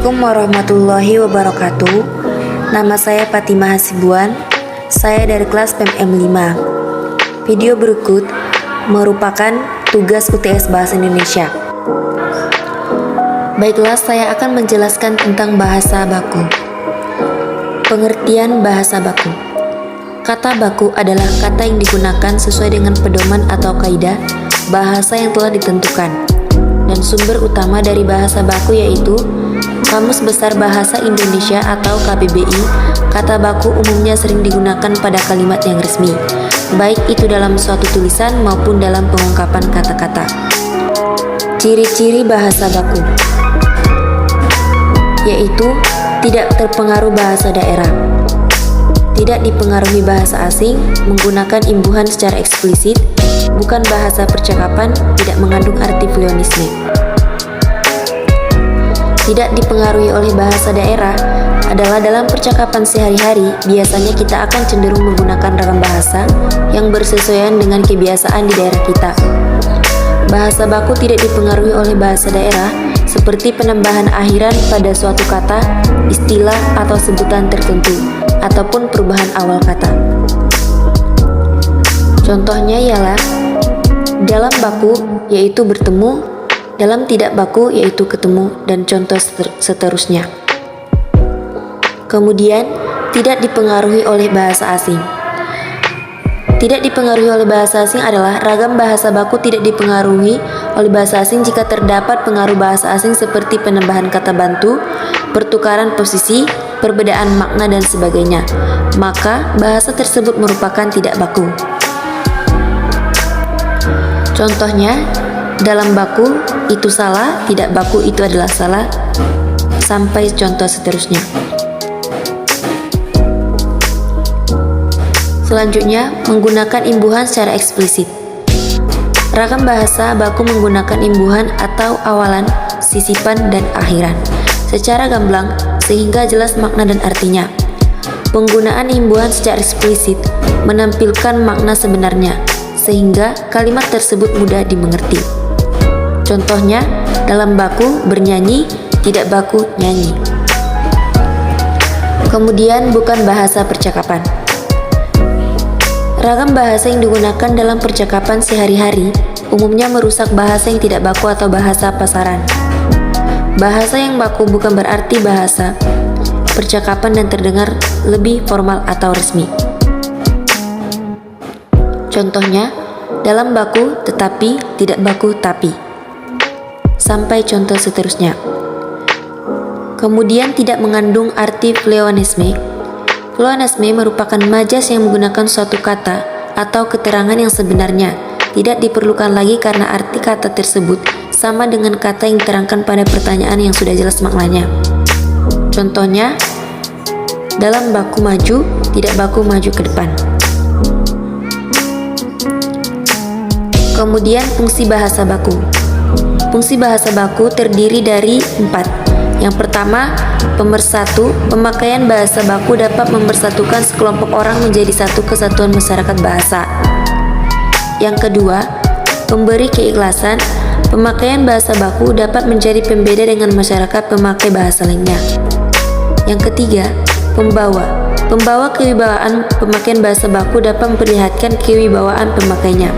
Assalamualaikum warahmatullahi wabarakatuh. Nama saya Fatimah Hasibuan. Saya dari kelas PMM 5. Video berikut merupakan tugas UTS Bahasa Indonesia. Baiklah, saya akan menjelaskan tentang bahasa baku. Pengertian bahasa baku. Kata baku adalah kata yang digunakan sesuai dengan pedoman atau kaidah bahasa yang telah ditentukan. Dan sumber utama dari bahasa baku yaitu Kamus Besar Bahasa Indonesia atau KBBI. Kata baku umumnya sering digunakan pada kalimat yang resmi, baik itu dalam suatu tulisan maupun dalam pengungkapan kata-kata. Ciri-ciri bahasa baku yaitu tidak terpengaruh bahasa daerah, tidak dipengaruhi bahasa asing, menggunakan imbuhan secara eksplisit, bukan bahasa percakapan, tidak mengandung arti flionisme. Tidak dipengaruhi oleh bahasa daerah adalah dalam percakapan sehari-hari, biasanya kita akan cenderung menggunakan ragam bahasa yang bersesuaian dengan kebiasaan di daerah kita. Bahasa baku tidak dipengaruhi oleh bahasa daerah, seperti penambahan akhiran pada suatu kata, istilah atau sebutan tertentu, ataupun perubahan awal kata. Contohnya ialah dalam baku yaitu bertemu, dalam tidak baku yaitu ketemu, dan contoh seterusnya. Kemudian, tidak dipengaruhi oleh bahasa asing. Tidak dipengaruhi oleh bahasa asing adalah ragam bahasa baku tidak dipengaruhi oleh bahasa asing jika terdapat pengaruh bahasa asing seperti penambahan kata bantu, pertukaran posisi, perbedaan makna, dan sebagainya. Maka, bahasa tersebut merupakan tidak baku. Contohnya, dalam baku itu salah, tidak baku itu adalah salah, sampai contoh seterusnya. Selanjutnya, menggunakan imbuhan secara eksplisit. Ragam bahasa baku menggunakan imbuhan atau awalan, sisipan, dan akhiran secara gamblang sehingga jelas makna dan artinya. Penggunaan imbuhan secara eksplisit menampilkan makna sebenarnya sehingga kalimat tersebut mudah dimengerti. Contohnya, dalam baku bernyanyi, tidak baku nyanyi. Kemudian, bukan bahasa percakapan. Ragam bahasa yang digunakan dalam percakapan sehari-hari umumnya merusak bahasa yang tidak baku atau bahasa pasaran. Bahasa yang baku bukan berarti bahasa percakapan dan terdengar lebih formal atau resmi. Contohnya, dalam baku tetapi, tidak baku tapi, sampai contoh seterusnya. Kemudian, tidak mengandung arti flionisme. Flionisme merupakan majas yang menggunakan suatu kata atau keterangan yang sebenarnya tidak diperlukan lagi karena arti kata tersebut sama dengan kata yang diterangkan pada pertanyaan yang sudah jelas maknanya. Contohnya, dalam baku maju, tidak baku maju ke depan. Kemudian, fungsi bahasa baku. Fungsi bahasa baku terdiri dari 4. Yang pertama, pemersatu. Pemakaian bahasa baku dapat mempersatukan sekelompok orang menjadi satu kesatuan masyarakat bahasa. Yang kedua, pemberi keikhlasan. Pemakaian bahasa baku dapat menjadi pembeda dengan masyarakat pemakai bahasa lainnya. Yang ketiga, pembawa. Pembawa kewibawaan. Pemakaian bahasa baku dapat memperlihatkan kewibawaan pemakainya.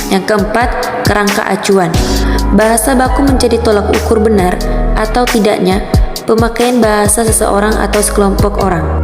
Yang keempat, kerangka acuan. Bahasa baku menjadi tolak ukur benar atau tidaknya pemakaian bahasa seseorang atau sekelompok orang.